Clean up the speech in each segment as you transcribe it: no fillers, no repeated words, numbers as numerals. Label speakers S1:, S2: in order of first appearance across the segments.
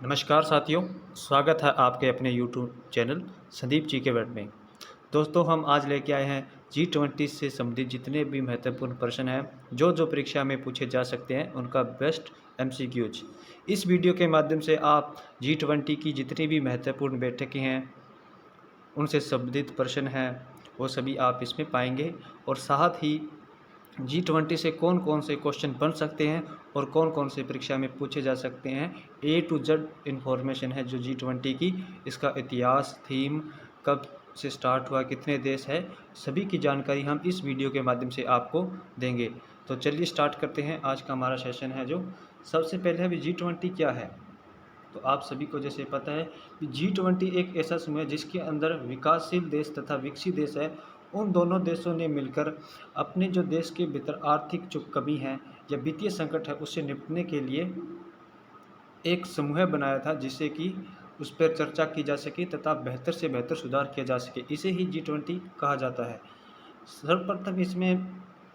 S1: नमस्कार साथियों, स्वागत है आपके अपने यूट्यूब चैनल संदीप जी के वर्ड में। दोस्तों, हम आज लेके आए हैं G20 से संबंधित जितने भी महत्वपूर्ण प्रश्न हैं जो परीक्षा में पूछे जा सकते हैं उनका बेस्ट MCQs। इस वीडियो के माध्यम से आप G20 की जितनी भी महत्वपूर्ण बैठकें हैं उनसे संबंधित प्रश्न हैं वो सभी आप इसमें पाएंगे और साथ ही G20 से कौन कौन से क्वेश्चन बन सकते हैं और कौन कौन से परीक्षा में पूछे जा सकते हैं, A to Z इन्फॉर्मेशन है जो G20 की, इसका इतिहास, थीम, कब से स्टार्ट हुआ, कितने देश है, सभी की जानकारी हम इस वीडियो के माध्यम से आपको देंगे। तो चलिए स्टार्ट करते हैं। आज का हमारा सेशन है जो सबसे पहले है G20 क्या है। तो आप सभी को जैसे पता है कि G20 एक ऐसा समूह है जिसके अंदर विकासशील देश तथा विकसित देश है। उन दोनों देशों ने मिलकर अपने जो देश के भीतर आर्थिक जो कमी है या वित्तीय संकट है उससे निपटने के लिए एक समूह बनाया था जिससे कि उस पर चर्चा की जा सके तथा बेहतर से बेहतर सुधार किया जा सके। इसे ही G20 कहा जाता है। सर्वप्रथम इसमें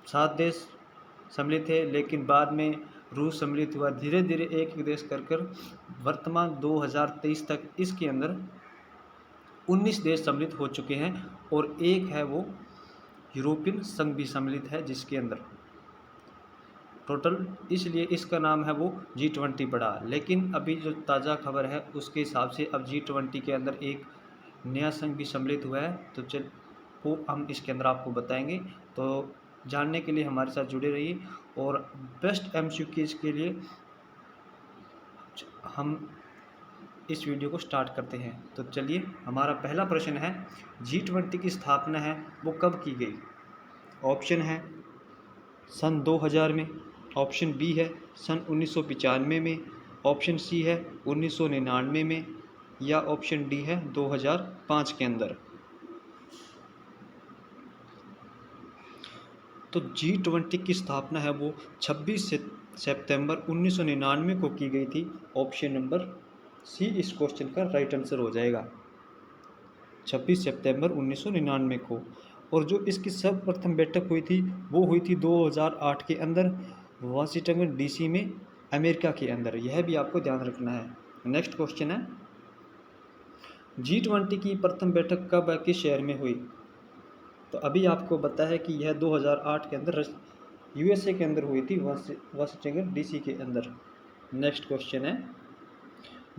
S1: 7 देश सम्मिलित थे, लेकिन बाद में रूस सम्मिलित हुआ। धीरे धीरे एक एक देश कर वर्तमान 2023 तक इसके अंदर 19 देश सम्मिलित हो चुके हैं और एक है वो यूरोपियन संघ भी सम्मिलित है जिसके अंदर टोटल, इसलिए इसका नाम है वो G20 पड़ा। लेकिन अभी जो ताज़ा खबर है उसके हिसाब से अब G20 के अंदर एक नया संघ भी सम्मिलित हुआ है, तो चल वो हम इसके अंदर आपको बताएंगे। तो जानने के लिए हमारे साथ जुड़े रहिए और बेस्ट MCQs के लिए हम इस वीडियो को स्टार्ट करते हैं। तो चलिए, हमारा पहला प्रश्न है G20 की स्थापना है वो कब की गई। ऑप्शन है सन 2000 में, ऑप्शन बी है सन 1995 में, ऑप्शन सी है 1999 में या ऑप्शन डी है 2005 के अंदर। तो G20 की स्थापना है वो 26 सितंबर 1999 को की गई थी। ऑप्शन नंबर सी इस क्वेश्चन का राइट आंसर हो जाएगा, 26 सितंबर 1999 को। और जो इसकी सर्वप्रथम बैठक हुई थी वो हुई थी 2008 के अंदर वाशिंगटन DC में, अमेरिका के अंदर। यह भी आपको ध्यान रखना है। नेक्स्ट क्वेश्चन है G20 की प्रथम बैठक कब किस शहर में हुई। तो अभी आपको पता है कि यह 2008 के अंदर USA के अंदर हुई थी, वाशिंगटन DC के अंदर। नेक्स्ट क्वेश्चन है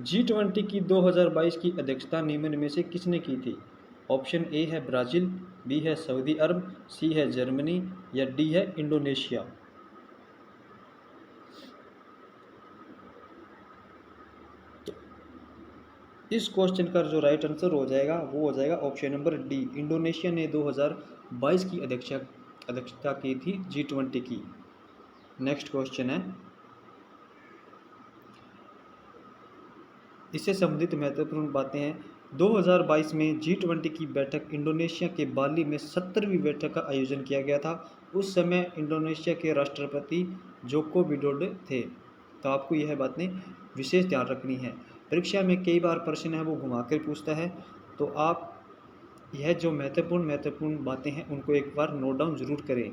S1: G20 की 2022 की अध्यक्षता निम्न में से किसने की थी। ऑप्शन ए है ब्राज़ील, बी है सऊदी अरब, सी है जर्मनी या डी है इंडोनेशिया। तो इस क्वेश्चन का जो राइट आंसर हो जाएगा वो हो जाएगा ऑप्शन नंबर डी, इंडोनेशिया ने 2022 की अध्यक्षता की थी G20 की। नेक्स्ट क्वेश्चन है इससे संबंधित महत्वपूर्ण बातें हैं। 2022 में G20 की बैठक इंडोनेशिया के बाली में 70वीं बैठक का आयोजन किया गया था। उस समय इंडोनेशिया के राष्ट्रपति जोको विडोडो थे। तो आपको यह बातें विशेष ध्यान रखनी है। परीक्षा में कई बार प्रश्न है वो घुमा कर पूछता है, तो आप यह जो महत्वपूर्ण बातें हैं उनको एक बार नोट डाउन जरूर करें।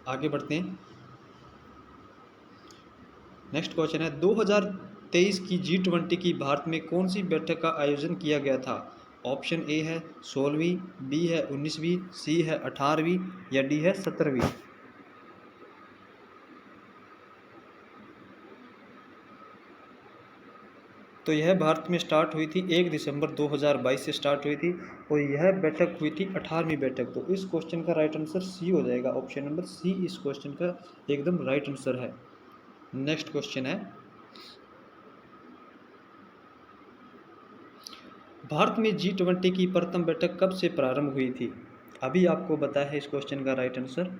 S1: आगे बढ़ते हैं। नेक्स्ट क्वेश्चन है 2023 की G20 की भारत में कौन सी बैठक का आयोजन किया गया था। ऑप्शन ए है 16वीं, बी है 19वीं, सी है 18वीं या डी है 17वीं। तो यह भारत में स्टार्ट हुई थी 1 दिसंबर 2022 से स्टार्ट हुई थी और यह बैठक हुई थी 18वीं बैठक। तो इस क्वेश्चन का राइट आंसर सी हो जाएगा, ऑप्शन नंबर सी इस क्वेश्चन का एकदम राइट आंसर है। नेक्स्ट क्वेश्चन है भारत में G20 की प्रथम बैठक कब से प्रारंभ हुई थी। अभी आपको बताया है इस क्वेश्चन का राइट आंसर।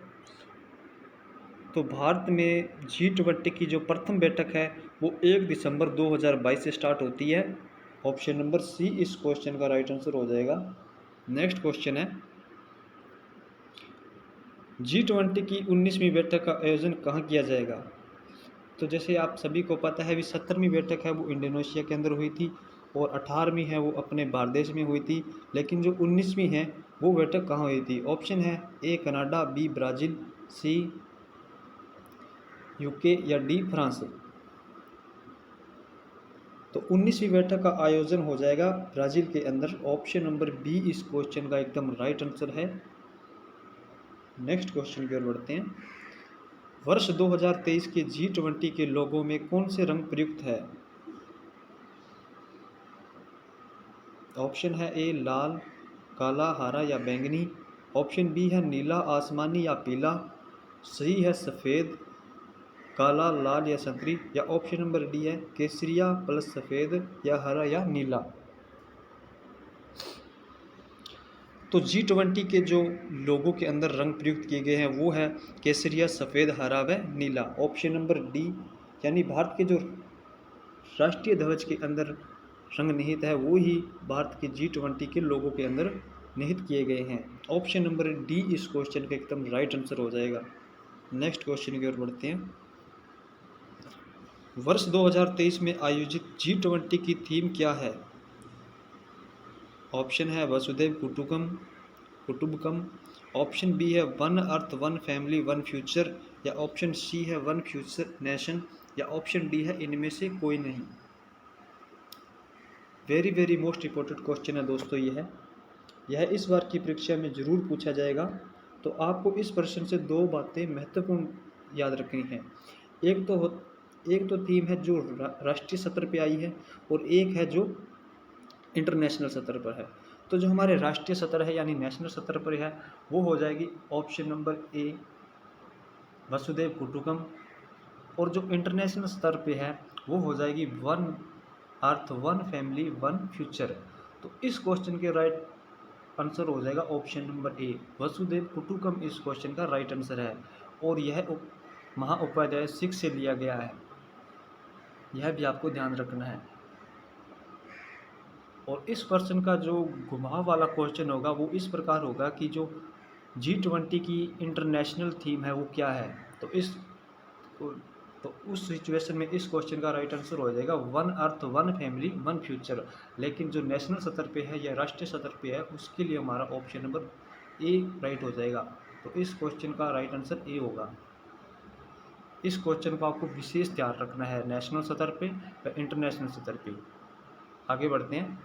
S1: तो भारत में G20 की जो प्रथम बैठक है वो 1 दिसंबर 2022 से स्टार्ट होती है। ऑप्शन नंबर सी इस क्वेश्चन का राइट आंसर हो जाएगा। नेक्स्ट क्वेश्चन है G20 की 19वीं बैठक का आयोजन कहाँ किया जाएगा। तो जैसे आप सभी को पता है 70वीं बैठक है वो इंडोनेशिया के अंदर हुई थी और 18वीं है वो अपने भारत देश में हुई थी। लेकिन जो 19वीं है वो बैठक कहाँ हुई थी। ऑप्शन है A Canada, B Brazil, C UK या डी फ्रांस। तो 19वीं बैठक का आयोजन हो जाएगा ब्राज़ील के अंदर। ऑप्शन नंबर बी इस क्वेश्चन का एकदम राइट आंसर है। नेक्स्ट क्वेश्चन की ओर बढ़ते हैं। वर्ष 2023 के G20 के लोगों में कौन से रंग प्रयुक्त है? ऑप्शन है ए लाल, काला, हरा या बैंगनी। ऑप्शन बी है नीला, आसमानी या पीला। सही है सफ़ेद, काला, लाल या संतरी। या ऑप्शन नंबर डी है केसरिया प्लस सफ़ेद या हरा या नीला। तो G20 के जो लोगों के अंदर रंग प्रयुक्त किए गए हैं वो है केसरिया, सफ़ेद, हरा व नीला। ऑप्शन नंबर डी यानी भारत के जो राष्ट्रीय ध्वज के अंदर रंग निहित है वो ही भारत के G20 के लोगों के अंदर निहित किए गए हैं। ऑप्शन नंबर डी इस क्वेश्चन का एकदम राइट आंसर हो जाएगा। नेक्स्ट क्वेश्चन की ओर बढ़ते हैं। वर्ष 2023 में आयोजित G20 की थीम क्या है? ऑप्शन है वसुधैव कुटुंबकम। ऑप्शन बी है one earth one family one future. या ऑप्शन सी है वन फ्यूचर नेशन। या ऑप्शन डी है इनमें से कोई नहीं। वेरी मोस्ट इम्पोर्टेंट क्वेश्चन है दोस्तों। यह इस बार की परीक्षा में ज़रूर पूछा जाएगा। तो आपको इस प्रश्न से दो बातें महत्वपूर्ण याद रखनी है। एक तो थीम है जो राष्ट्रीय स्तर पे आई है और एक है जो इंटरनेशनल स्तर पर है। तो जो हमारे राष्ट्रीय स्तर है यानी नेशनल स्तर पर है वो हो जाएगी ऑप्शन नंबर ए वसुधैव कुटुंबकम। और जो इंटरनेशनल स्तर पे है वो हो जाएगी one earth one family one future. तो इस क्वेश्चन के राइट आंसर हो जाएगा ऑप्शन नंबर ए वसुधैव कुटुंबकम इस क्वेश्चन का राइट आंसर है। और यह महाउपाध्याय 6 से लिया गया है, यह भी आपको ध्यान रखना है। और इस प्रश्न का जो घुमाव वाला क्वेश्चन होगा वो इस प्रकार होगा कि जो G20 की इंटरनेशनल थीम है वो क्या है। तो उस सिचुएशन में इस क्वेश्चन का राइट आंसर हो जाएगा one earth one family one future. लेकिन जो नेशनल स्तर पे है या राष्ट्रीय स्तर पे है उसके लिए हमारा ऑप्शन नंबर ए राइट हो जाएगा। तो इस क्वेश्चन का राइट आंसर ए होगा। इस क्वेश्चन को आपको विशेष ध्यान रखना है नेशनल स्तर पे व इंटरनेशनल स्तर पे। आगे बढ़ते हैं।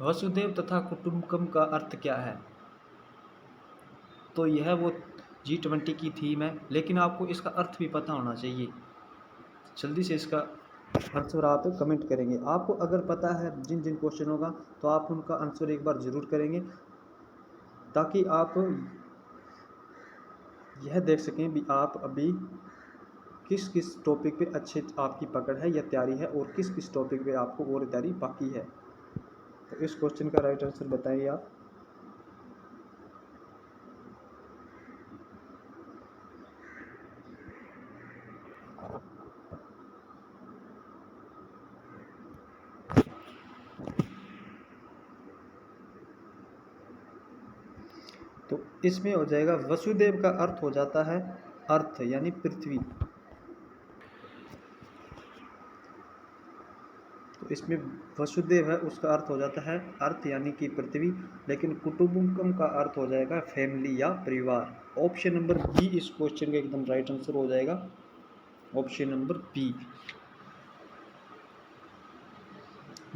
S1: वसुधैव तथा कुटुंबकम का अर्थ क्या है? तो यह वो G20 की थीम है, लेकिन आपको इसका अर्थ भी पता होना चाहिए। जल्दी से इसका आंसर आप कमेंट करेंगे। आपको अगर पता है जिन जिन क्वेश्चनों का तो आप उनका आंसर एक बार ज़रूर करेंगे ताकि आप यह देख सकें भी आप अभी किस किस टॉपिक पे अच्छे आपकी पकड़ है या तैयारी है और किस किस टॉपिक पे आपको और तैयारी बाकी है। तो इस क्वेश्चन का राइट आंसर बताइए आप। तो इसमें हो जाएगा वसुदेव का अर्थ हो जाता है अर्थ यानी पृथ्वी। तो इसमें वसुदेव है उसका अर्थ हो जाता है अर्थ यानी कि पृथ्वी। लेकिन कुटुंबकम का अर्थ हो जाएगा फैमिली या परिवार। ऑप्शन नंबर बी इस क्वेश्चन का एकदम राइट आंसर हो जाएगा। Option number B.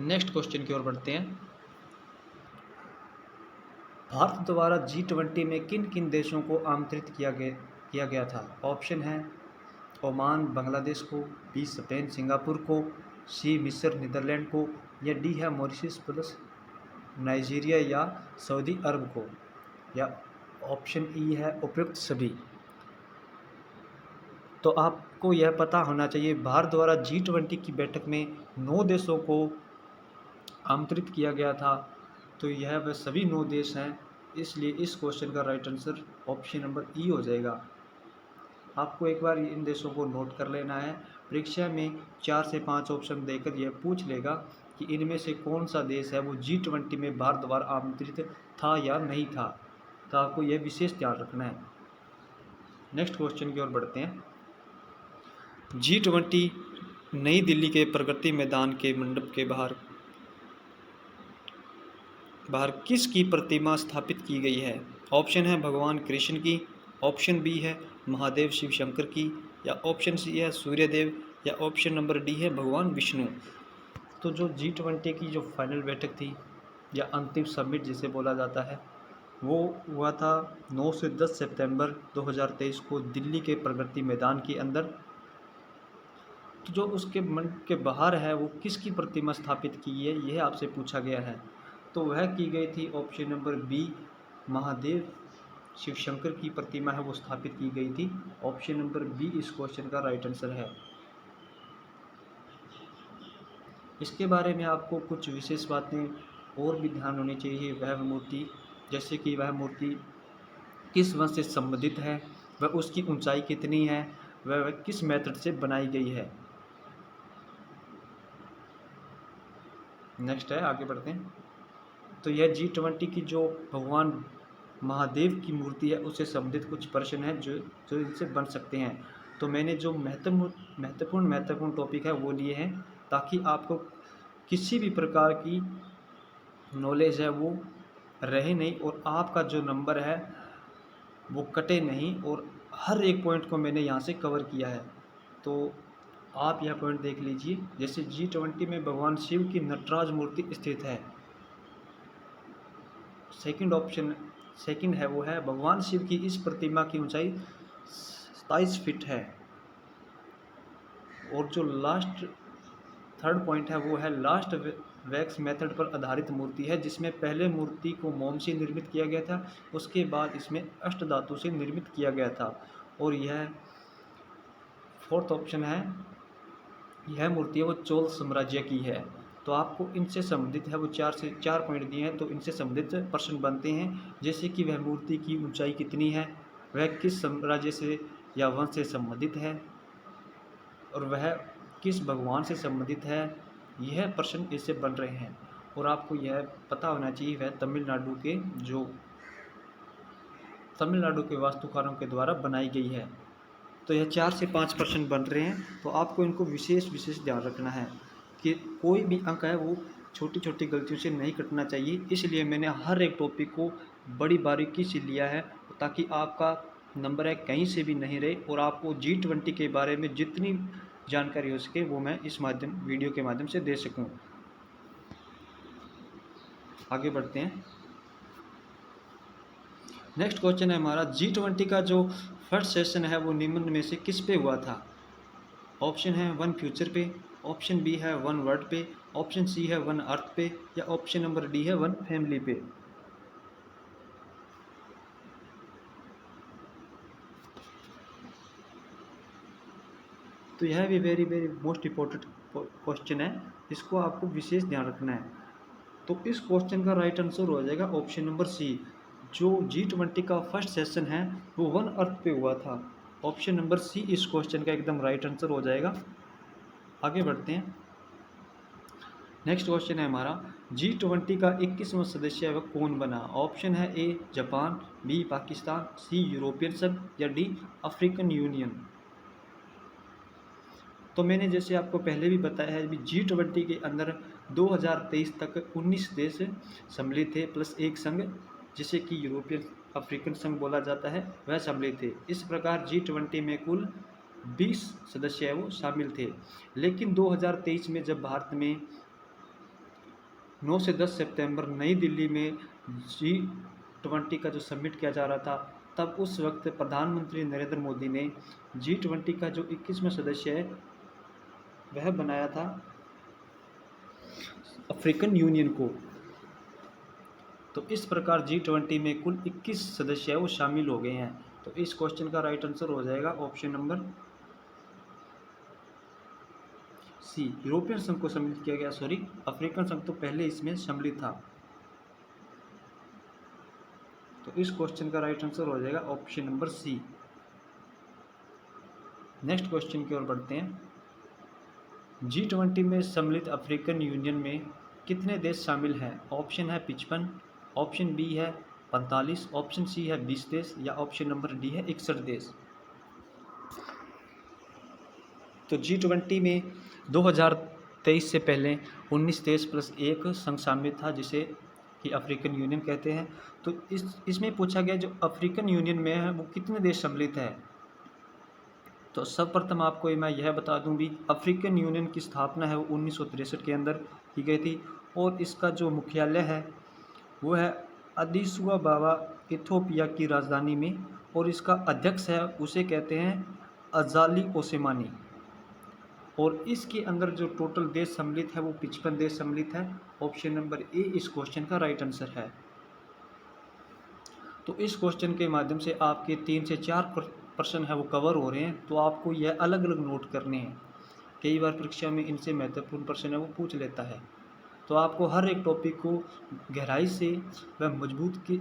S1: Next question की ओर बढ़ते हैं। भारत द्वारा G20 में किन किन देशों को आमंत्रित किया गया था? ऑप्शन है ओमान बांग्लादेश को, बी स्पेन सिंगापुर को, सी मिस्र नीदरलैंड को, या डी है मॉरिशस प्लस नाइजीरिया या सऊदी अरब को, या ऑप्शन ई है उपयुक्त सभी। तो आपको यह पता होना चाहिए भारत द्वारा G20 की बैठक में 9 देशों को आमंत्रित किया गया था। तो यह वह सभी 9 देश हैं, इसलिए इस क्वेश्चन का राइट आंसर ऑप्शन नंबर ई हो जाएगा। आपको एक बार इन देशों को नोट कर लेना है। परीक्षा में 4 से 5 ऑप्शन देकर यह पूछ लेगा कि इनमें से कौन सा देश है वो G20 में भारत द्वारा आमंत्रित था या नहीं था। तो आपको यह विशेष ध्यान रखना है। नेक्स्ट क्वेश्चन की ओर बढ़ते हैं। G20 नई दिल्ली के प्रगति मैदान के मंडप के बाहर किसकी प्रतिमा स्थापित की गई है? ऑप्शन है भगवान कृष्ण की, ऑप्शन बी है महादेव शिव शंकर की, या ऑप्शन सी है सूर्यदेव, या ऑप्शन नंबर डी है भगवान विष्णु। तो जो G20 की जो फाइनल बैठक थी या अंतिम समिट जिसे बोला जाता है, वो हुआ था 9 से 10 सितंबर 2023 को दिल्ली के प्रगति मैदान के अंदर। तो जो उसके मन के बाहर है वो किसकी प्रतिमा स्थापित की है, यह आपसे पूछा गया है। तो वह की गई थी option number B, Mahadev Shiv Shankar की प्रतिमा है वो स्थापित की गई थी। ऑप्शन नंबर बी इस क्वेश्चन का राइट आंसर है। इसके बारे में आपको कुछ विशेष बातें और भी ध्यान होनी चाहिए। वह मूर्ति, जैसे कि वह मूर्ति किस वंश से संबंधित है, वह उसकी ऊंचाई कितनी है, वह किस मेथड से बनाई गई है। नेक्स्ट है, आगे बढ़ते हैं। तो यह G20 की जो भगवान महादेव की मूर्ति है उससे संबंधित कुछ प्रश्न हैं जो जो इनसे बन सकते हैं। तो मैंने जो महत्वपूर्ण टॉपिक है वो लिए हैं, ताकि आपको किसी भी प्रकार की नॉलेज है वो रहे नहीं और आपका जो नंबर है वो कटे नहीं, और हर एक पॉइंट को मैंने यहाँ से कवर किया है। तो आप यह पॉइंट देख लीजिए। जैसे G20 में भगवान शिव की नटराज मूर्ति स्थित है। सेकंड है वो है भगवान शिव की इस प्रतिमा की ऊंचाई 27 फीट है। और जो लास्ट थर्ड पॉइंट है वो है लास्ट वैक्स मेथड पर आधारित मूर्ति है, जिसमें पहले मूर्ति को मोम से निर्मित किया गया था, उसके बाद इसमें अष्ट धातु से निर्मित किया गया था। और यह फोर्थ ऑप्शन है, यह मूर्ति है वो चोल साम्राज्य की है। तो आपको इनसे संबंधित है वो 4 से 4 पॉइंट दिए हैं, तो इनसे संबंधित प्रश्न बनते हैं। जैसे कि वह मूर्ति की ऊंचाई कितनी है, वह किस साम्राज्य से या वंश से संबंधित है, और वह किस भगवान से संबंधित है, यह प्रश्न इससे बन रहे हैं। और आपको यह पता होना चाहिए वह तमिलनाडु के वास्तुकारों के द्वारा बनाई गई है। तो यह 4 से 5 प्रश्न बन रहे हैं, तो आपको इनको विशेष ध्यान रखना है कि कोई भी अंक है वो छोटी छोटी गलतियों से नहीं कटना चाहिए। इसलिए मैंने हर एक टॉपिक को बड़ी बारीकी से लिया है, ताकि आपका नंबर है कहीं से भी नहीं रहे, और आपको G20 के बारे में जितनी जानकारी हो सके वो मैं इस वीडियो के माध्यम से दे सकूं। आगे बढ़ते हैं। नेक्स्ट क्वेश्चन है हमारा, G20 का जो फर्स्ट सेशन है वो निम्न में से किस पे हुआ था। ऑप्शन है 1 फ्यूचर पे, ऑप्शन बी है 1 वर्ड पे, ऑप्शन सी है 1 अर्थ पे, या ऑप्शन नंबर डी है 1 फैमिली पे। तो यह भी वेरी मोस्ट इम्पोर्टेंट क्वेश्चन है, इसको आपको विशेष ध्यान रखना है। तो इस क्वेश्चन का राइट आंसर हो जाएगा ऑप्शन नंबर सी। जो G20 का फर्स्ट सेशन है वो 1 अर्थ पे हुआ था। ऑप्शन नंबर सी इस क्वेश्चन का एकदम राइट आंसर हो जाएगा। आगे बढ़ते हैं। नेक्स्ट क्वेश्चन है हमारा, G20 का 21वां सदस्य है वह कौन बना। ऑप्शन है A Japan, B Pakistan, C European संघ, या डी अफ्रीकन यूनियन। तो मैंने जैसे आपको पहले भी बताया है, G20 के अंदर 2023 तक 19 देश सम्मिलित थे प्लस एक संघ, जिसे कि यूरोपियन अफ्रीकन संघ बोला जाता है, वह सम्मिलित थे। इस प्रकार G20 में कुल 20 सदस्य है वो शामिल थे। लेकिन 2023 में जब भारत में 9 से 10 सितंबर नई दिल्ली में G20 का जो समिट किया जा रहा था, तब उस वक्त प्रधानमंत्री नरेंद्र मोदी ने G20 का जो 21वां सदस्य है वह बनाया था अफ्रीकन यूनियन को। तो इस प्रकार G20 में कुल 21 सदस्य है वो शामिल हो गए हैं। तो इस क्वेश्चन का राइट आंसर हो जाएगा ऑप्शन नंबर सी, यूरोपियन संघ को सम्मिलित किया गया। सॉरी, अफ्रीकन संघ तो पहले इसमें सम्मिलित था। तो इस क्वेश्चन का राइट आंसर हो जाएगा option number C. Next question की ओर बढ़ते हैं। G20 में सम्मिलित अफ्रीकन यूनियन में कितने देश शामिल हैं। ऑप्शन है 55, ऑप्शन बी है 45, ऑप्शन सी है 20 देश, या ऑप्शन नंबर डी है 61 देश। तो G20 में 2023 से पहले 19 देश प्लस एक संघ शामिल था, जिसे कि अफ्रीकन यूनियन कहते हैं। तो इसमें पूछा गया जो अफ्रीकन यूनियन में है वो कितने देश सम्मिलित है। तो सर्वप्रथम आपको मैं यह बता दूं भी, अफ्रीकन यूनियन की स्थापना है वो 1963 के अंदर की गई थी और इसका जो मुख्यालय है वो है अदीस अबाबा, इथियोपिया की राजधानी में। और इसका अध्यक्ष है उसे कहते हैं अज़ाली ओसेमानी। और इसके अंदर जो टोटल देश सम्मिलित है वो 55 देश सम्मिलित है। ऑप्शन नंबर ए इस क्वेश्चन का राइट आंसर है। तो इस क्वेश्चन के माध्यम से आपके 3 से 4 प्रश्न है वो कवर हो रहे हैं। तो आपको यह अलग अलग नोट करने हैं। कई बार परीक्षा में इनसे महत्वपूर्ण प्रश्न है वो पूछ लेता है। तो आपको हर एक टॉपिक को गहराई से व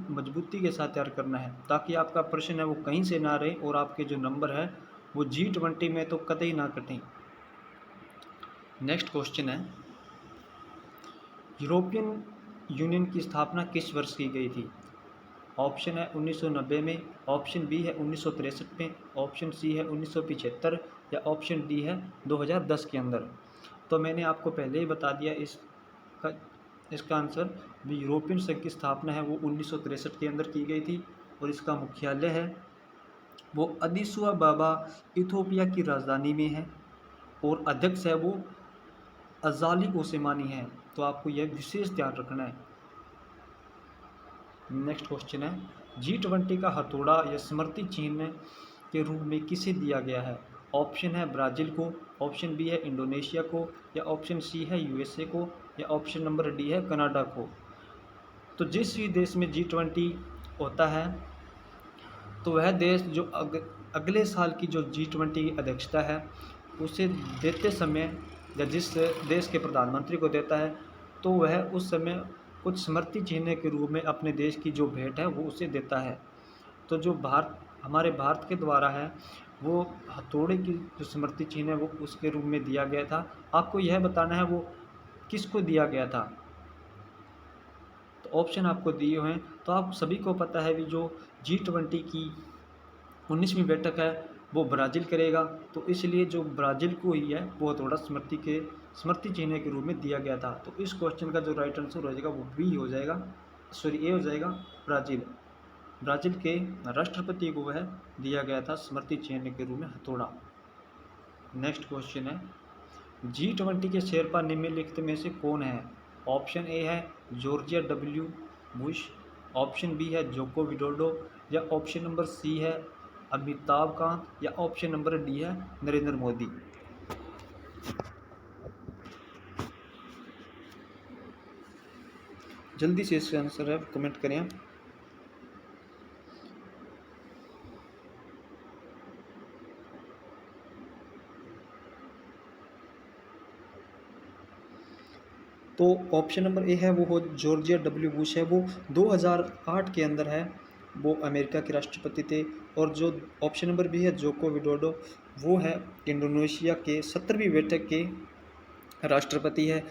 S1: मजबूती के साथ तैयार करना है, ताकि आपका प्रश्न है वो कहीं से ना रहे और आपके जो नंबर है वो G20 में तो कतई ना कटें। नेक्स्ट क्वेश्चन है, यूरोपियन यूनियन की स्थापना किस वर्ष की गई थी? ऑप्शन है 1990 में, ऑप्शन बी है 1963 में, ऑप्शन सी है 1975 या ऑप्शन डी है 2010 के अंदर। तो मैंने आपको पहले ही बता दिया इसका आंसर भी, यूरोपियन संघ की स्थापना है वो 1963 के अंदर की गई थी और इसका मुख्यालय है वो अदीस अबाबा, इथियोपिया की राजधानी में है और अध्यक्ष है वो अज़ाली ओसेमानी है। तो आपको यह विशेष ध्यान रखना है। नेक्स्ट क्वेश्चन है, G20 का हथौड़ा या स्मृति चिन्ह के रूप में किसे दिया गया है? ऑप्शन है ब्राज़ील को, ऑप्शन बी है इंडोनेशिया को, या ऑप्शन सी है USA को, या ऑप्शन नंबर डी है कनाडा को। तो जिस भी देश में G20 होता है तो वह देश जो अगले साल की जो G20 की अध्यक्षता है उसे देते समय, या जिस देश के प्रधानमंत्री को देता है, तो वह उस समय कुछ स्मृति चिन्ह के रूप में अपने देश की जो भेंट है वो उसे देता है। तो जो हमारे भारत के द्वारा है वो हथौड़े की जो स्मृति चिन्ह है वो उसके रूप में दिया गया था। आपको यह बताना है वो किसको दिया गया था। तो ऑप्शन आपको दिए हुए हैं। तो आप सभी को पता है भी, जो G20 की 19वीं बैठक है वो ब्राज़ील करेगा, तो इसलिए जो ब्राज़ील को ही है वो थोड़ा स्मृति चिन्ह के रूप में दिया गया था। तो इस क्वेश्चन का जो राइट आंसर हो जाएगा वो बी हो जाएगा, सॉरी ए हो जाएगा, ब्राज़ील। ब्राज़ील के राष्ट्रपति को वह दिया गया था स्मृति चिन्ह के रूप में हथौड़ा। नेक्स्ट क्वेश्चन है, G20 के शेरपा निम्नलिखित में से कौन है? ऑप्शन ए है George W Bush, option B है जोको विडोडो, या ऑप्शन नंबर सी है अमिताभ कांत, या ऑप्शन नंबर डी है नरेंद्र मोदी। जल्दी से इसका आंसर है कमेंट करें। तो ऑप्शन नंबर ए है वो जॉर्जिया W बुश है, वो 2008 के अंदर है, वो अमेरिका के राष्ट्रपति थे। और जो ऑप्शन नंबर बी है जोको विडोडो, वो है इंडोनेशिया के 17वीं बैठक के राष्ट्रपति है।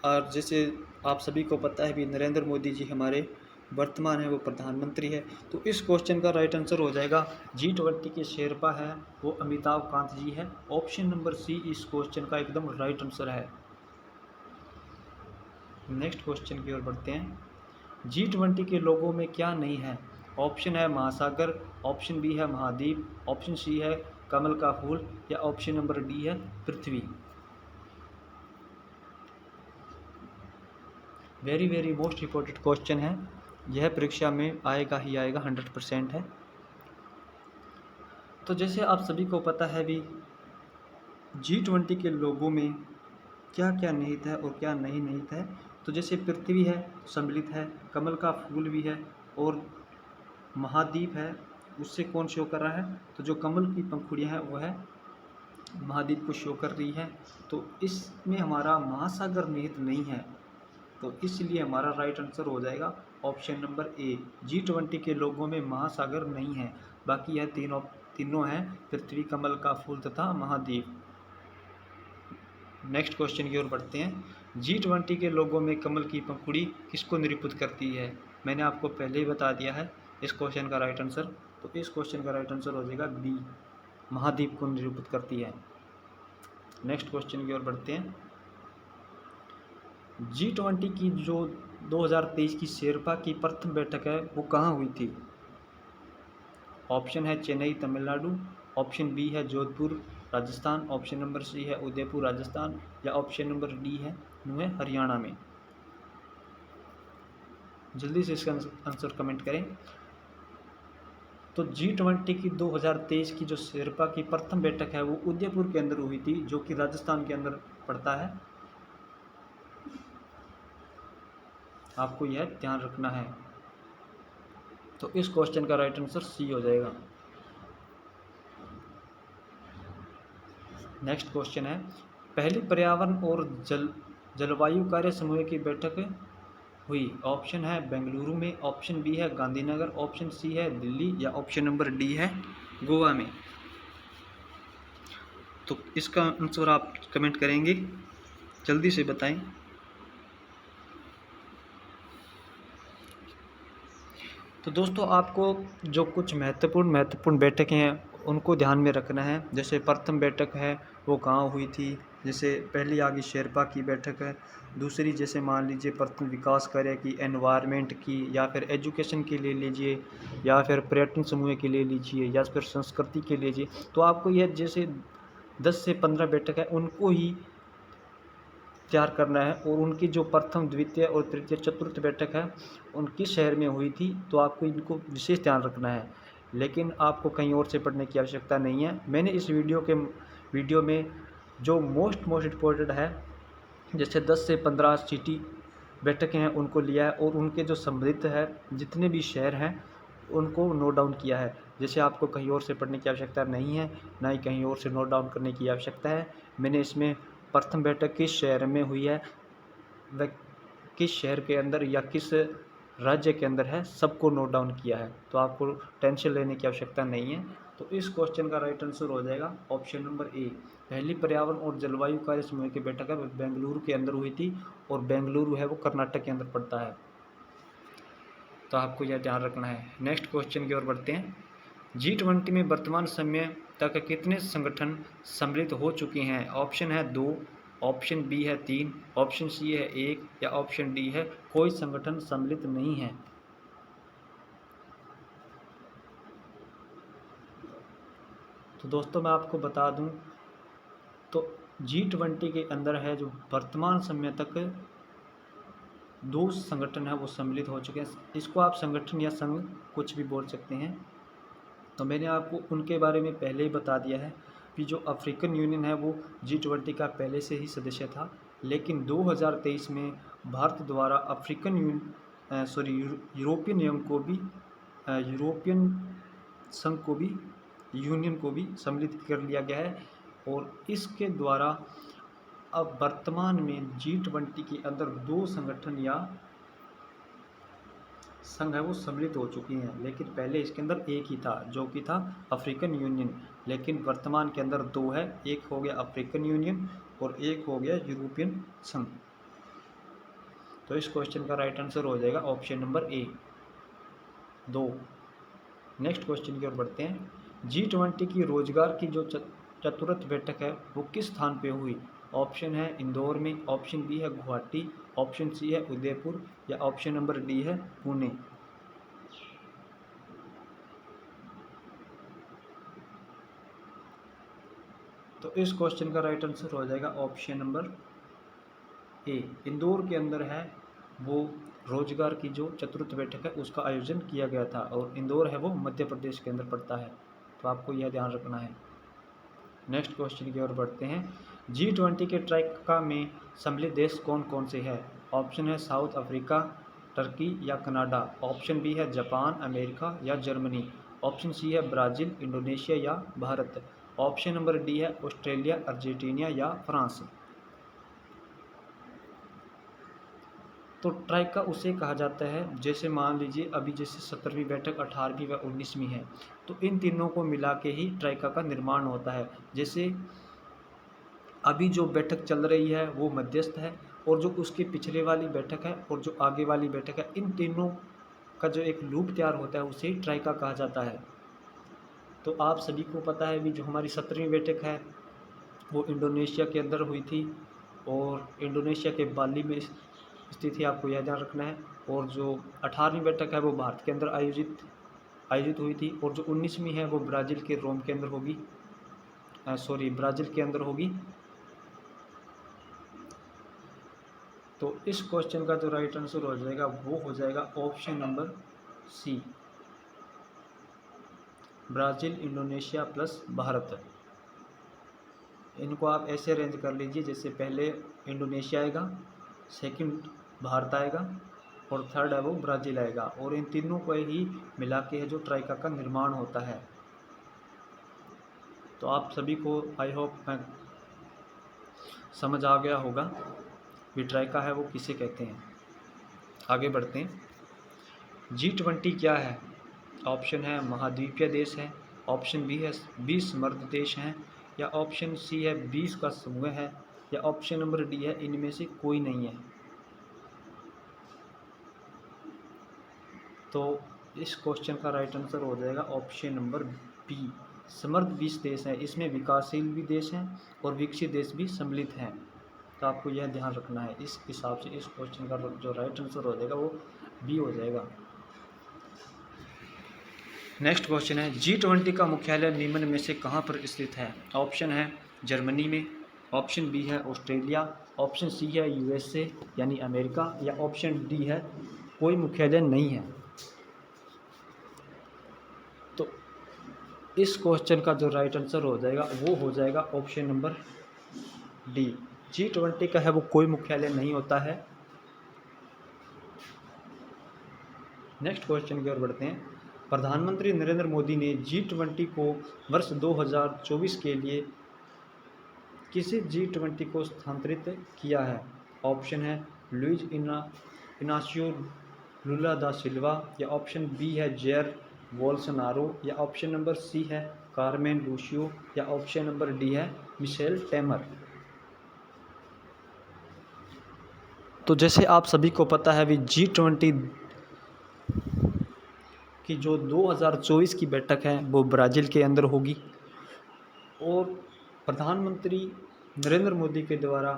S1: और जैसे आप सभी को पता है भी, नरेंद्र मोदी जी हमारे वर्तमान है वो प्रधानमंत्री है। तो इस क्वेश्चन का राइट आंसर हो जाएगा G20 के शेरपा है वो अमिताभ कांत जी है। ऑप्शन नंबर सी इस क्वेश्चन का एकदम राइट आंसर है। नेक्स्ट क्वेश्चन की ओर बढ़ते हैं, G20 के लोगों में क्या नहीं है? ऑप्शन है महासागर, ऑप्शन बी है महाद्वीप, ऑप्शन सी है कमल का फूल, या ऑप्शन नंबर डी है पृथ्वी। Very very most important question है, यह परीक्षा में आएगा ही आएगा, 100% है। तो जैसे आप सभी को पता है भी, G20 के लोगों में क्या क्या निहित है और क्या नहीं निहित है। तो जैसे पृथ्वी है सम्मिलित है, कमल का फूल भी है, और महाद्वीप है उससे कौन शो कर रहा है? तो जो कमल की पंखुड़ियाँ हैं वो है महाद्वीप को शो कर रही है। तो इसमें हमारा महासागर निहित नहीं है, तो इसलिए हमारा राइट आंसर हो जाएगा ऑप्शन नंबर ए। G20 के लोगों में महासागर नहीं है, बाकी यह तीनों हैं, पृथ्वी, कमल का फूल तथा महाद्वीप। नेक्स्ट क्वेश्चन की ओर बढ़ते हैं, G20 के लोगों में कमल की पंखुड़ी किसको निरूपित करती है? मैंने आपको पहले ही बता दिया है इस क्वेश्चन का राइट आंसर। तो इस क्वेश्चन का राइट आंसर हो जाएगा बी, महाद्वीप को निरूपित करती है। नेक्स्ट क्वेश्चन की ओर बढ़ते हैं, G20 की जो 2023 की शेरपा की प्रथम बैठक है वो कहाँ हुई थी? ऑप्शन है चेन्नई तमिलनाडु, ऑप्शन बी है Jodhpur Rajasthan, option number C है उदयपुर राजस्थान, या ऑप्शन नंबर डी है वो है हरियाणा में। जल्दी से इसका आंसर कमेंट करें। तो G20 की 2023 की जो शेरपा की प्रथम बैठक है वो उदयपुर के अंदर हुई थी, जो कि राजस्थान के अंदर पड़ता है। आपको यह ध्यान रखना है। तो इस क्वेश्चन का राइट आंसर सी हो जाएगा। नेक्स्ट क्वेश्चन है, पहली पर्यावरण और जलवायु कार्य समूह की बैठक हुई। ऑप्शन है बेंगलुरु में, ऑप्शन बी है गांधीनगर, ऑप्शन सी है दिल्ली, या ऑप्शन नंबर डी है गोवा में। तो इसका आंसर आप कमेंट करेंगे, जल्दी से बताएं। तो दोस्तों आपको जो कुछ महत्वपूर्ण बैठकें हैं उनको ध्यान में रखना है। जैसे प्रथम बैठक है वो कहाँ हुई थी, जैसे पहली आ गई शेरपा की बैठक है। दूसरी जैसे मान लीजिए प्रथम विकास कार्य की, एनवायरनमेंट की, या फिर एजुकेशन के ले लीजिए, या फिर पर्यटन समूह के ले लीजिए, या फिर संस्कृति के लीजिए। तो आपको यह जैसे 10 से 15 बैठक है उनको ही तैयार करना है, और उनकी जो प्रथम द्वितीय और तृतीय चतुर्थ बैठक है उनकी शहर में हुई थी। तो आपको इनको विशेष ध्यान रखना है, लेकिन आपको कहीं और से पढ़ने की आवश्यकता नहीं है। मैंने इस वीडियो में जो मोस्ट इम्पोर्टेंट है, जैसे 10 से 15 सिटी बैठकें हैं उनको लिया है, और उनके जो सम्मिलित है जितने भी शहर हैं उनको नोट डाउन किया है। जैसे आपको कहीं और से पढ़ने की आवश्यकता नहीं है, ना ही कहीं और से नोट डाउन करने की आवश्यकता है। मैंने इसमें प्रथम बैठक किस शहर में हुई है, वह किस शहर के अंदर या किस राज्य के अंदर है, सबको नोट डाउन किया है। तो आपको टेंशन लेने की आवश्यकता नहीं है। तो इस क्वेश्चन का राइट आंसर हो जाएगा ऑप्शन नंबर ए। पहली पर्यावरण और जलवायु कार्य समूह की बैठक है बेंगलुरु के अंदर हुई थी, और बेंगलुरु है वो कर्नाटक के अंदर पड़ता है। तो आपको यह ध्यान रखना है। नेक्स्ट क्वेश्चन की ओर बढ़ते हैं। G20 में वर्तमान समय तक कितने संगठन सम्मिलित हो चुके हैं? ऑप्शन है 2, ऑप्शन बी है 3, ऑप्शन सी है 1, या ऑप्शन डी है कोई संगठन सम्मिलित नहीं है। तो दोस्तों मैं आपको बता दूं, तो G20 के अंदर है जो वर्तमान समय तक 2 संगठन है वो सम्मिलित हो चुके हैं। इसको आप संगठन या संघ कुछ भी बोल सकते हैं। तो मैंने आपको उनके बारे में पहले ही बता दिया है कि जो अफ्रीकन यूनियन है वो G20 का पहले से ही सदस्य था, लेकिन 2023 में भारत द्वारा यूरोपियन संघ को भी, यूनियन को भी सम्मिलित कर लिया गया है। और इसके द्वारा अब वर्तमान में G20 के अंदर 2 संगठन या संघ है वो सम्मिलित हो चुकी हैं, लेकिन पहले इसके अंदर एक ही था जो कि था अफ्रीकन यूनियन, लेकिन वर्तमान के अंदर 2 है। एक हो गया अफ्रीकन यूनियन और एक हो गया यूरोपियन संघ। तो इस क्वेश्चन का राइट आंसर हो जाएगा option number A, 2। Next question की ओर बढ़ते हैं। G20 की रोजगार की जो चतुर्थ बैठक है वो किस स्थान पे हुई? ऑप्शन है इंदौर में, ऑप्शन बी है गुवाहाटी, ऑप्शन सी है उदयपुर, या ऑप्शन नंबर डी है पुणे। तो इस क्वेश्चन का राइट आंसर हो जाएगा ऑप्शन नंबर ए, इंदौर के अंदर है वो रोजगार की जो चतुर्थ बैठक है उसका आयोजन किया गया था, और इंदौर है वो मध्य प्रदेश के अंदर पड़ता है। तो आपको यह ध्यान रखना है। नेक्स्ट क्वेश्चन की ओर बढ़ते हैं। G20 के ट्राइका में सम्मिलित देश कौन कौन से हैं? ऑप्शन है साउथ अफ्रीका, टर्की, या कनाडा, ऑप्शन बी है जापान, अमेरिका, या जर्मनी, ऑप्शन सी है ब्राज़ील, इंडोनेशिया, या भारत, ऑप्शन नंबर डी है ऑस्ट्रेलिया, अर्जेंटीना, या फ्रांस। तो ट्राइका उसे कहा जाता है, जैसे मान लीजिए अभी जैसे 17वीं बैठक, 18वीं व 19वीं है, तो इन तीनों को मिला के ही ट्राइका का निर्माण होता है। जैसे अभी जो बैठक चल रही है वो मध्यस्थ है, और जो उसके पिछले वाली बैठक है और जो आगे वाली बैठक है, इन तीनों का जो एक लूप तैयार होता है उसे ट्राइका कहा जाता है। तो आप सभी को पता है भी जो हमारी 17वीं बैठक है वो इंडोनेशिया के अंदर हुई थी, और इंडोनेशिया के बाली में स्थित है, आपको यह ध्यान रखना है। और जो 18वीं बैठक है वो भारत के अंदर आयोजित आयोजित हुई थी, और जो 19वीं है वो ब्राज़ील के रोम के अंदर होगी, ब्राज़ील के अंदर होगी। तो इस क्वेश्चन का जो राइट आंसर हो जाएगा वो हो जाएगा option number C, Brazil, Indonesia plus Bharat. इनको आप ऐसे अरेंज कर लीजिए, जैसे पहले इंडोनेशिया आएगा, सेकंड भारत आएगा, और थर्ड है वो ब्राज़ील आएगा, और इन तीनों को ही मिला के है जो ट्राइका का निर्माण होता है। तो आप सभी को आई होप समझ आ गया होगा कि ट्राइका है वो किसे कहते हैं। आगे बढ़ते हैं। G20 क्या है? ऑप्शन है महाद्वीपीय देश है, ऑप्शन बी है 20 मर्द देश हैं, या ऑप्शन सी है 20 का समूह है, या ऑप्शन नंबर डी है इनमें से कोई नहीं है। तो इस क्वेश्चन का राइट आंसर हो जाएगा ऑप्शन नंबर बी, समृद्ध 20 देश हैं। इसमें विकासशील भी देश हैं और विकसित देश भी सम्मिलित हैं। तो आपको यह ध्यान रखना है। इस हिसाब से इस क्वेश्चन का जो राइट आंसर हो जाएगा वो बी हो जाएगा। नेक्स्ट क्वेश्चन है, G20 का मुख्यालय निम्न में से कहाँ पर स्थित है? ऑप्शन है जर्मनी में, ऑप्शन बी है ऑस्ट्रेलिया, ऑप्शन सी है USA यानी अमेरिका, या ऑप्शन डी है कोई मुख्यालय नहीं है। तो इस क्वेश्चन का जो राइट आंसर हो जाएगा वो हो जाएगा ऑप्शन नंबर डी, G20 का है वो कोई मुख्यालय नहीं होता है। नेक्स्ट क्वेश्चन की ओर बढ़ते हैं। प्रधानमंत्री नरेंद्र मोदी ने G20 को वर्ष 2024 के लिए किस G20 को स्थानांतरित किया है? ऑप्शन है लुइज इनासियो लुला दा सिल्वा, या ऑप्शन बी है जेयर बोल्सोनारो, या ऑप्शन नंबर सी है कार्मेन लूशियो, या ऑप्शन नंबर डी है मिशेल टेमर। तो जैसे आप सभी को पता है भी G20 कि जो 2024 की बैठक है वो ब्राज़ील के अंदर होगी, और प्रधानमंत्री नरेंद्र मोदी के द्वारा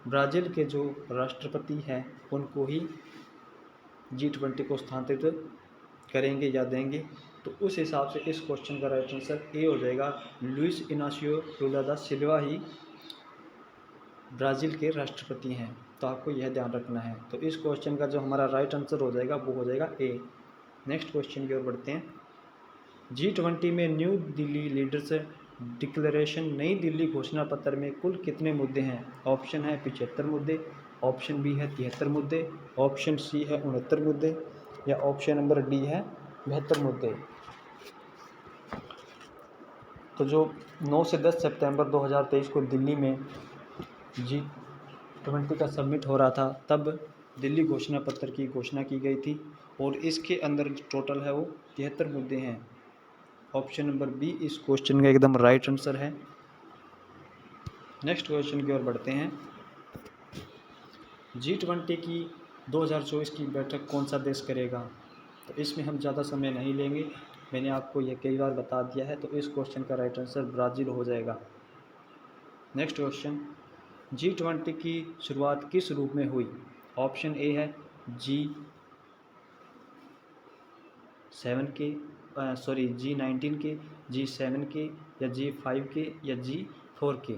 S1: ब्राज़ील के जो राष्ट्रपति हैं उनको ही G20 को स्थानांतरित करेंगे या देंगे। तो उस हिसाब से इस क्वेश्चन का राइट आंसर ए हो जाएगा, लुइस इनासियो लुला दा सिल्वा ही ब्राज़ील के राष्ट्रपति हैं। तो आपको यह ध्यान रखना है। तो इस क्वेश्चन का जो हमारा राइट आंसर हो जाएगा वो हो जाएगा ए। नेक्स्ट क्वेश्चन की ओर बढ़ते हैं। G20 में न्यू दिल्ली लीडर्स डिक्लेरेशन नई दिल्ली घोषणा पत्र में कुल कितने मुद्दे हैं? ऑप्शन है 75 मुद्दे, ऑप्शन बी है 73 मुद्दे, ऑप्शन सी है 69 मुद्दे, या ऑप्शन नंबर डी है 72 मुद्दे। तो जो 9 से 10 सितंबर 2023 को दिल्ली में G20 का समिट हो रहा था, तब दिल्ली घोषणा पत्र की घोषणा की गई थी, और इसके अंदर टोटल है वो 73 मुद्दे हैं। ऑप्शन नंबर बी इस क्वेश्चन का एकदम राइट आंसर है। नेक्स्ट क्वेश्चन की ओर बढ़ते हैं। G20 की 2024 की बैठक कौन सा देश करेगा? तो इसमें हम ज़्यादा समय नहीं लेंगे, मैंने आपको यह कई बार बता दिया है। तो इस क्वेश्चन का राइट आंसर ब्राज़ील हो जाएगा। नेक्स्ट क्वेश्चन, G20 की शुरुआत किस रूप में हुई? ऑप्शन ए है G19 के, G7 के, या G5 के, या G4 के।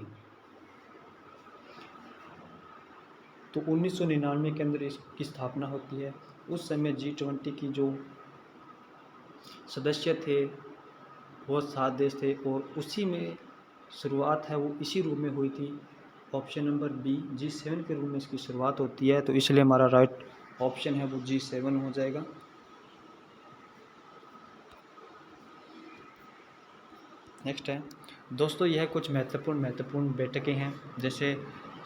S1: तो 1999 के अंदर इसकी स्थापना होती है। उस समय G20 की जो सदस्य थे वो 7 देश थे, और उसी में शुरुआत है वो इसी रूप में हुई थी। ऑप्शन नंबर बी G7 के रूप में इसकी शुरुआत होती है, तो इसलिए हमारा राइट ऑप्शन है वो G7 हो जाएगा। नेक्स्ट है दोस्तों, यह कुछ महत्वपूर्ण बैठकें हैं। जैसे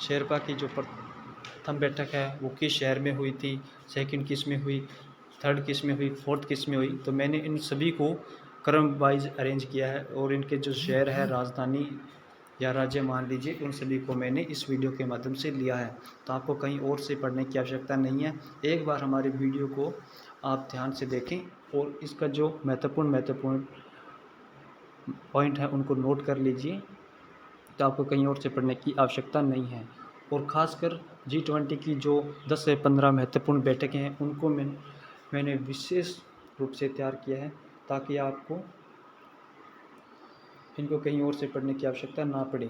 S1: शेरपा की जो प्रथम बैठक है वो किस शहर में हुई थी, सेकंड किस में हुई, थर्ड किस में हुई, फोर्थ किस में हुई। तो मैंने इन सभी को क्रम वाइज अरेंज किया है, और इनके जो शहर है, राजधानी या राज्य मान लीजिए, उन सभी को मैंने इस वीडियो के माध्यम से लिया है। तो आपको कहीं और से पढ़ने की आवश्यकता नहीं है। एक बार हमारी वीडियो को आप ध्यान से देखें, और इसका जो महत्वपूर्ण पॉइंट है उनको नोट कर लीजिए। तो आपको कहीं और से पढ़ने की आवश्यकता नहीं है। और ख़ासकर G20 की जो 10 से 15 महत्वपूर्ण बैठकें हैं उनको मैंने विशेष रूप से तैयार किया है, ताकि आपको इनको कहीं और से पढ़ने की आवश्यकता ना पड़े।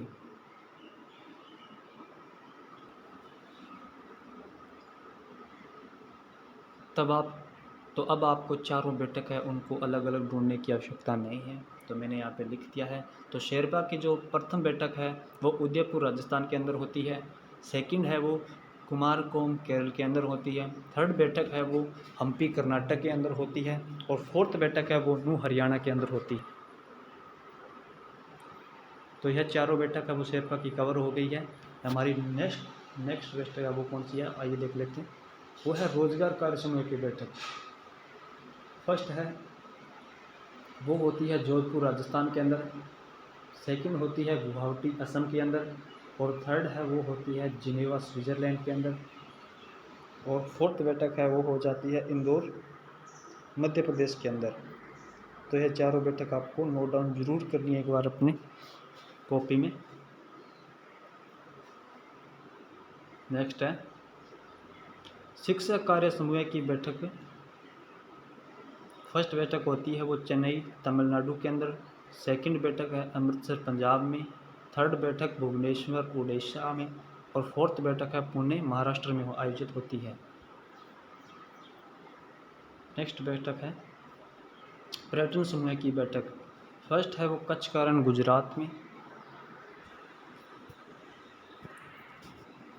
S1: अब आपको चारों बैठक है उनको अलग अलग ढूंढने की आवश्यकता नहीं है, तो मैंने यहाँ पे लिख दिया है। तो शेरबा की जो प्रथम बैठक है वो उदयपुर राजस्थान के अंदर होती है। सेकंड है वो कुमारकोम केरल के अंदर होती है। थर्ड बैठक है वो हम्पी कर्नाटक के अंदर होती है। और फोर्थ बैठक है वो नू हरियाणा के अंदर होती है। तो यह चारों बैठक है वो शेरपा की कवर हो गई है। हमारी नेक्स्ट बैठक है वो कौन सी है, आइए देख लेते हैं। वो है रोजगार कार्य समूह की बैठक। फर्स्ट है वो होती है जोधपुर राजस्थान के अंदर। सेकंड होती है गुवाहाटी असम के अंदर। और थर्ड है वो होती है जिनेवा स्विट्ज़रलैंड के अंदर। और फोर्थ बैठक है वो हो जाती है इंदौर मध्य प्रदेश के अंदर। तो यह चारों बैठक आपको नोट डाउन जरूर करनी है एक बार अपनी कॉपी में। नेक्स्ट है शिक्षक कार्य समूह की बैठक। फर्स्ट बैठक होती है वो चेन्नई तमिलनाडु के अंदर। सेकंड बैठक है अमृतसर पंजाब में। थर्ड बैठक भुवनेश्वर उड़ीसा में। और फोर्थ बैठक है पुणे महाराष्ट्र में आयोजित होती है। नेक्स्ट बैठक है पर्यटन समूह की बैठक। फर्स्ट है वो कच्छ कारण गुजरात में।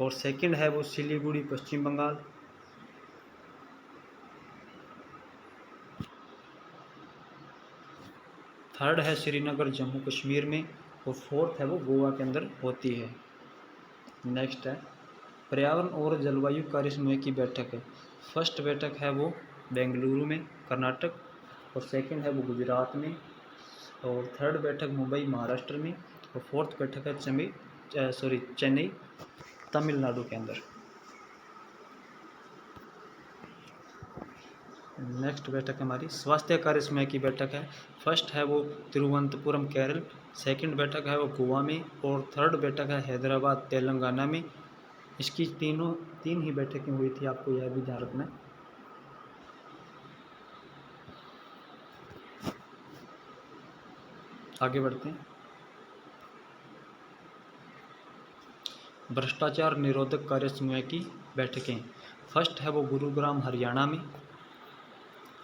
S1: और सेकंड है वो सिलीगुड़ी पश्चिम बंगाल। थर्ड है श्रीनगर जम्मू कश्मीर में। और फोर्थ है वो गोवा के अंदर होती है। नेक्स्ट है पर्यावरण और जलवायु कार्य समूह की बैठक है। फर्स्ट बैठक है वो बेंगलुरु में कर्नाटक। और सेकंड है वो गुजरात में। और थर्ड बैठक मुंबई महाराष्ट्र में। और फोर्थ बैठक है चेन्नई तमिलनाडु के अंदर। नेक्स्ट बैठक हमारी स्वास्थ्य कार्य समूह की बैठक है। फर्स्ट है वो तिरुवनंतपुरम केरल। सेकंड बैठक है वो गोवा में। और थर्ड बैठक है हैदराबाद तेलंगाना में। इसकी तीन ही बैठकें हुई थी, आपको यह भी ध्यान रखना है। आगे बढ़ते हैं। भ्रष्टाचार निरोधक कार्य समूह की बैठकें। फर्स्ट है वो गुरुग्राम हरियाणा में।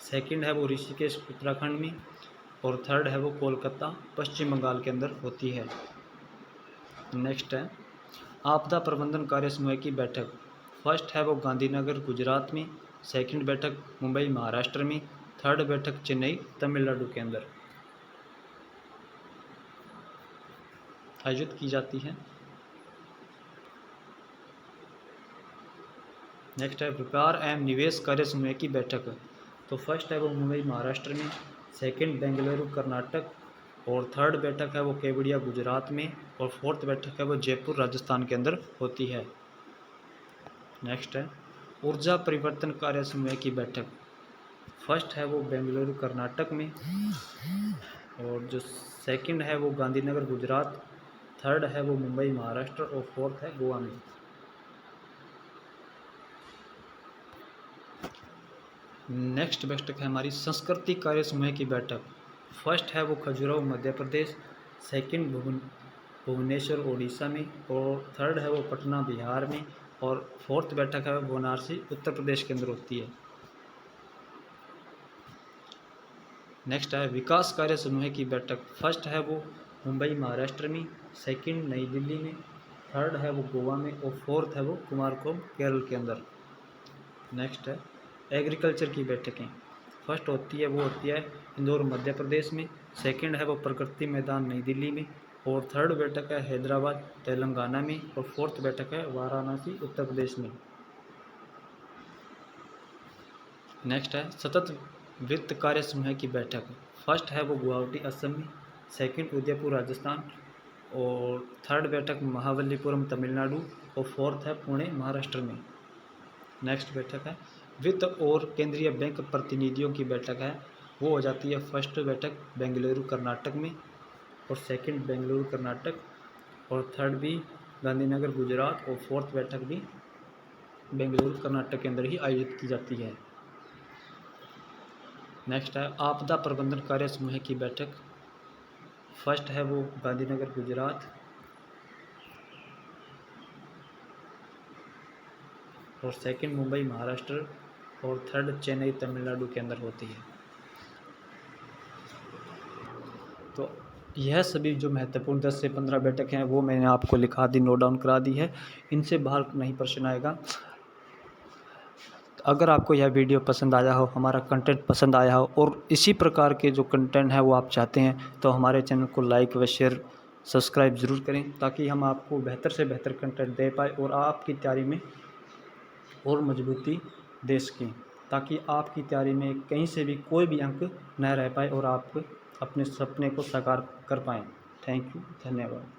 S1: सेकंड है वो ऋषिकेश उत्तराखंड में। और थर्ड है वो कोलकाता पश्चिम बंगाल के अंदर होती है। नेक्स्ट है आपदा प्रबंधन कार्य समूह की बैठक। फर्स्ट है वो गांधीनगर गुजरात में। सेकंड बैठक मुंबई महाराष्ट्र में। थर्ड बैठक चेन्नई तमिलनाडु के अंदर आयोजित की जाती है। नेक्स्ट है व्यापार एवं निवेश कार्य समूह की बैठक। तो फर्स्ट है वो मुंबई महाराष्ट्र में। सेकंड बेंगलुरु कर्नाटक। और थर्ड बैठक है वो केवड़िया गुजरात में। और फोर्थ बैठक है वो जयपुर राजस्थान के अंदर होती है। नेक्स्ट है ऊर्जा परिवर्तन कार्य समूह की बैठक। फर्स्ट है वो बेंगलुरु कर्नाटक में। और जो सेकंड है वो गांधीनगर गुजरात। थर्ड है वो मुंबई महाराष्ट्र। और फोर्थ है गोवा में। नेक्स्ट बैठक है हमारी संस्कृति कार्य समूह की बैठक। फर्स्ट है वो खजुराहो मध्य प्रदेश। सेकंड भुवनेश्वर उड़ीसा में। और थर्ड है वो पटना बिहार में। और फोर्थ बैठक है वो वाराणसी उत्तर प्रदेश के अंदर होती है। नेक्स्ट है विकास कार्य समूह की बैठक। फर्स्ट है वो मुंबई महाराष्ट्र में। सेकंड नई दिल्ली में। थर्ड है वो गोवा में। और फोर्थ है वो कुमारकोम केरल के अंदर। नेक्स्ट है एग्रीकल्चर की बैठकें। फर्स्ट होती है इंदौर मध्य प्रदेश में। सेकंड है वो प्रगति मैदान नई दिल्ली में। और थर्ड बैठक है हैदराबाद तेलंगाना में। और फोर्थ बैठक है वाराणसी उत्तर प्रदेश में। नेक्स्ट है सतत वित्त कार्य समूह की बैठक। फर्स्ट है वो गुवाहाटी असम में। सेकंड उदयपुर राजस्थान। और थर्ड बैठक महाबलीपुरम तमिलनाडु। और फोर्थ है पुणे महाराष्ट्र में। नेक्स्ट बैठक है वित्त और केंद्रीय बैंक प्रतिनिधियों की बैठक है, वो हो जाती है फर्स्ट बैठक बेंगलुरु कर्नाटक में। और सेकंड बेंगलुरु कर्नाटक। और थर्ड भी गांधीनगर गुजरात। और फोर्थ बैठक भी बेंगलुरु कर्नाटक के अंदर ही आयोजित की जाती है। नेक्स्ट है आपदा प्रबंधन कार्य समूह की बैठक। फर्स्ट है वो गांधीनगर गुजरात, और सेकंड मुंबई महाराष्ट्र, और थर्ड चेन्नई तमिलनाडु के अंदर होती है। तो यह सभी जो महत्वपूर्ण 10 से 15 बैठक हैं वो मैंने आपको लिखा दी, नोट डाउन करा दी है। इनसे बाहर नहीं प्रश्न आएगा। अगर आपको यह वीडियो पसंद आया हो, हमारा कंटेंट पसंद आया हो, और इसी प्रकार के जो कंटेंट है वो आप चाहते हैं, तो हमारे चैनल को लाइक व शेयर सब्सक्राइब ज़रूर करें, ताकि हम आपको बेहतर से बेहतर कंटेंट दे पाए और आपकी तैयारी में और मजबूती दे सकें, ताकि आपकी तैयारी में कहीं से भी कोई भी अंक न रह पाए और आप अपने सपने को साकार कर पाएँ। थैंक यू, धन्यवाद।